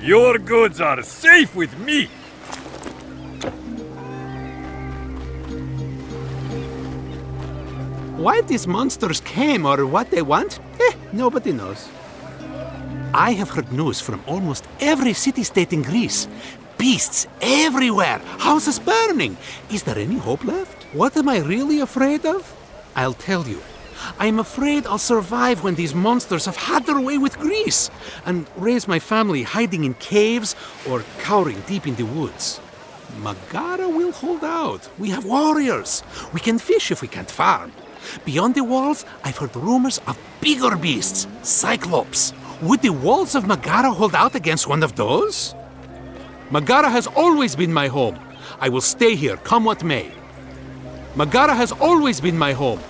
Your goods are safe with me! Why these monsters came or what they want? Nobody knows. I have heard news from almost every city-state in Greece. Beasts everywhere, houses burning. Is there any hope left? What am I really afraid of? I'll tell you. I'm afraid I'll survive when these monsters have had their way with Greece and raise my family hiding in caves or cowering deep in the woods. Megara will hold out. We have warriors. We can fish if we can't farm. Beyond the walls, I've heard rumors of bigger beasts, cyclops, Would the walls of Megara hold out against one of those? Megara has always been my home. I will stay here, come what may. Megara has always been my home.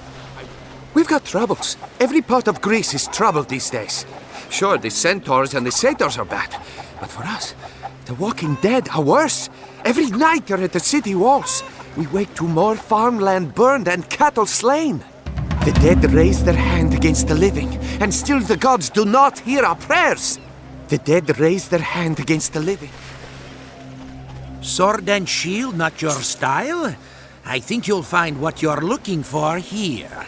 We've got troubles. Every part of Greece is troubled these days. Sure, the centaurs and the satyrs are bad, but for us, the walking dead are worse. Every night they're at the city walls. We wake to more farmland burned and cattle slain. The dead raise their hand against the living, and still the gods do not hear our prayers. The dead raise their hand against the living. Sword and shield, not your style? I think you'll find what you're looking for here.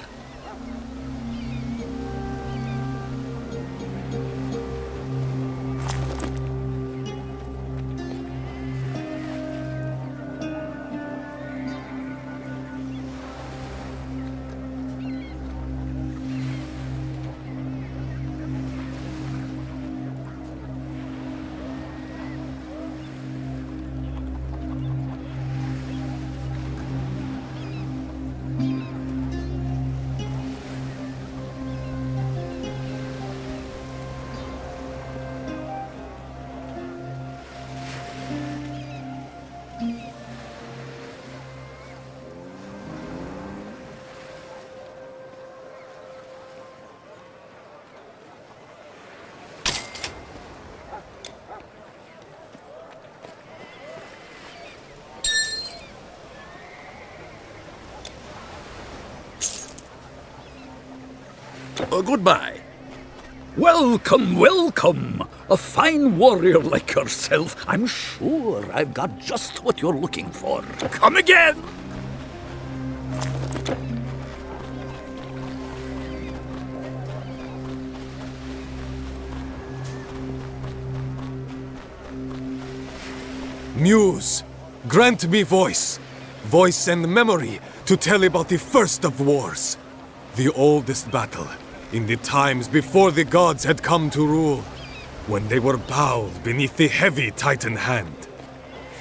Goodbye. Welcome, welcome. A fine warrior like yourself. I'm sure I've got just what you're looking for. Come again! Muse, grant me voice and memory to tell about the first of wars. The oldest battle, in the times before the gods had come to rule, when they were bowed beneath the heavy Titan hand.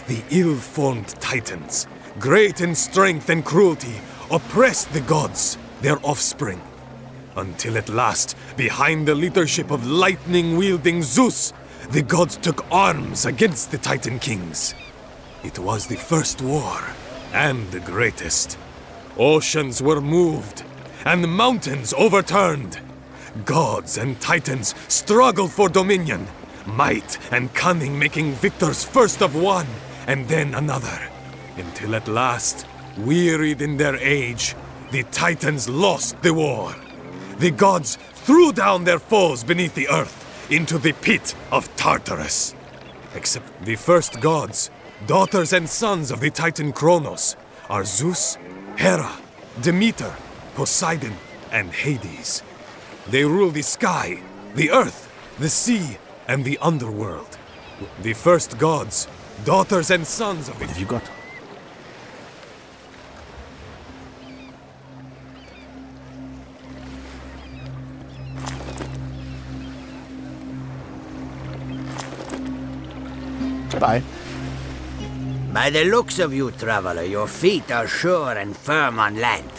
The ill-formed Titans, great in strength and cruelty, oppressed the gods, their offspring. Until at last, behind the leadership of lightning-wielding Zeus, the gods took arms against the Titan kings. It was the first war, and the greatest. Oceans were moved, and mountains overturned. Gods and titans struggled for dominion, might and cunning making victors first of one and then another, until at last, wearied in their age, the titans lost the war. The gods threw down their foes beneath the earth into the pit of Tartarus. Except the first gods, daughters and sons of the titan Kronos, are Zeus, Hera, Demeter, Poseidon, and Hades. They rule the sky, the earth, the sea, and the underworld. The first gods, daughters and sons of the... What have you got? Bye. By the looks of you, traveler, your feet are sure and firm on land.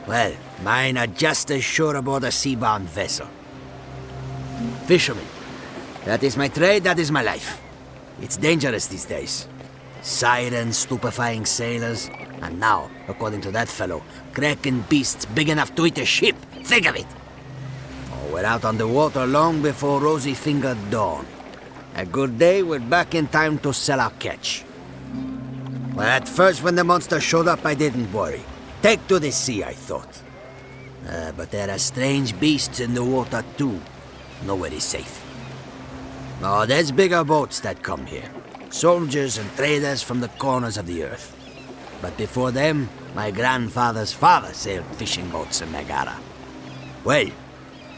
Well, mine are just as sure aboard a sea-bound vessel. Fisherman. That is my trade, that is my life. It's dangerous these days. Sirens stupefying sailors, and now, according to that fellow, kraken beasts big enough to eat a ship. Think of it! Oh, we're out on the water long before rosy-fingered dawn. A good day, we're back in time to sell our catch. Well, at first, when the monster showed up, I didn't worry. Take to the sea, I thought. But there are strange beasts in the water, too. Nowhere is safe. Oh, there's bigger boats that come here. Soldiers and traders from the corners of the earth. But before them, my grandfather's father sailed fishing boats in Megara.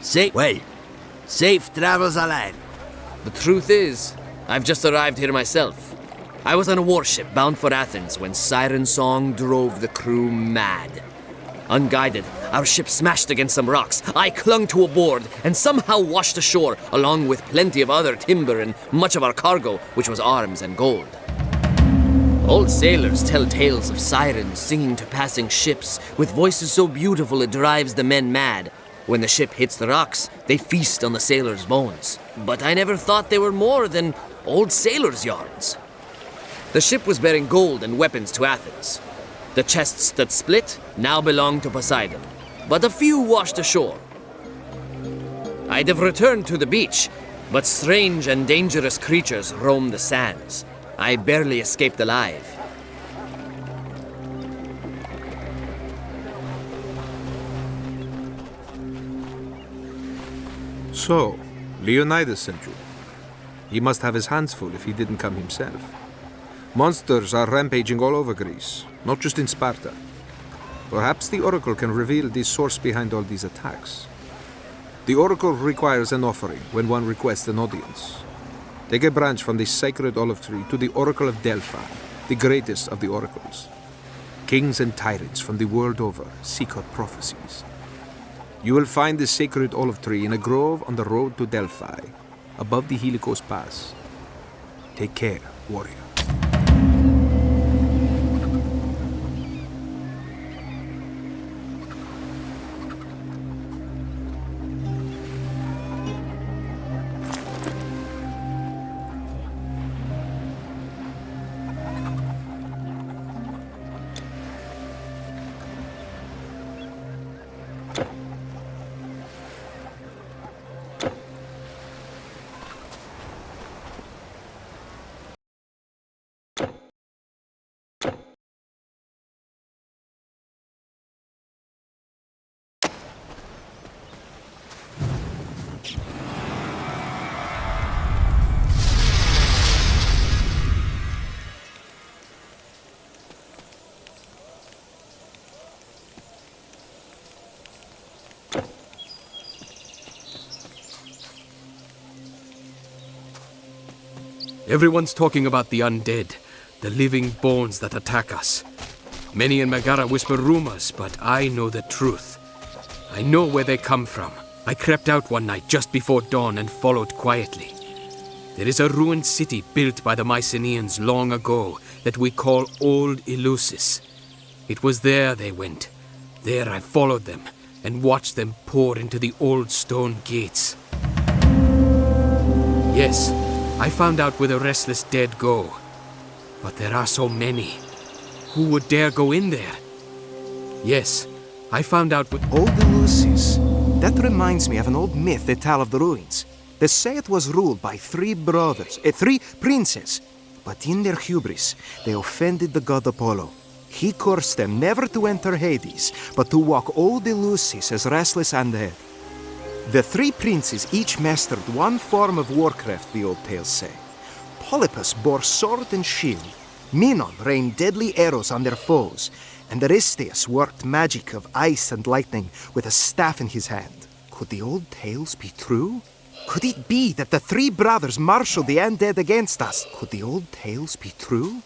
Safe travels are land. The truth is, I've just arrived here myself. I was on a warship bound for Athens when Siren Song drove the crew mad. Unguided, our ship smashed against some rocks. I clung to a board and somehow washed ashore, along with plenty of other timber and much of our cargo, which was arms and gold. Old sailors tell tales of sirens singing to passing ships with voices so beautiful it drives the men mad. When the ship hits the rocks, they feast on the sailors' bones. But I never thought they were more than old sailors' yarns. The ship was bearing gold and weapons to Athens. The chests that split now belong to Poseidon, but a few washed ashore. I'd have returned to the beach, but strange and dangerous creatures roam the sands. I barely escaped alive. So, Leonidas sent you. He must have his hands full if he didn't come himself. Monsters are rampaging all over Greece, not just in Sparta. Perhaps the Oracle can reveal the source behind all these attacks. The Oracle requires an offering when one requests an audience. Take a branch from the sacred olive tree to the Oracle of Delphi, the greatest of the oracles. Kings and tyrants from the world over seek her prophecies. You will find the sacred olive tree in a grove on the road to Delphi, above the Helicos Pass. Take care, warrior. Everyone's talking about the undead, the living bones that attack us. Many in Megara whisper rumors, but I know the truth. I know where they come from. I crept out one night just before dawn and followed quietly. There is a ruined city built by the Mycenaeans long ago that we call Old Eleusis. It was there they went. There I followed them and watched them pour into the old stone gates. Yes, I found out where the restless dead go. But there are so many. Who would dare go in there? Yes, I found out what... Old Eleusis. That reminds me of an old myth they tell of the ruins. They say it was ruled by three princes. But in their hubris, they offended the god Apollo. He cursed them never to enter Hades, but to walk Old Eleusis as restless undead. The three princes each mastered one form of warcraft, the old tales say. Polypus bore sword and shield, Menon rained deadly arrows on their foes, and Aristeus worked magic of ice and lightning with a staff in his hand. Could the old tales be true? Could it be that the three brothers marshaled the undead against us? Could the old tales be true?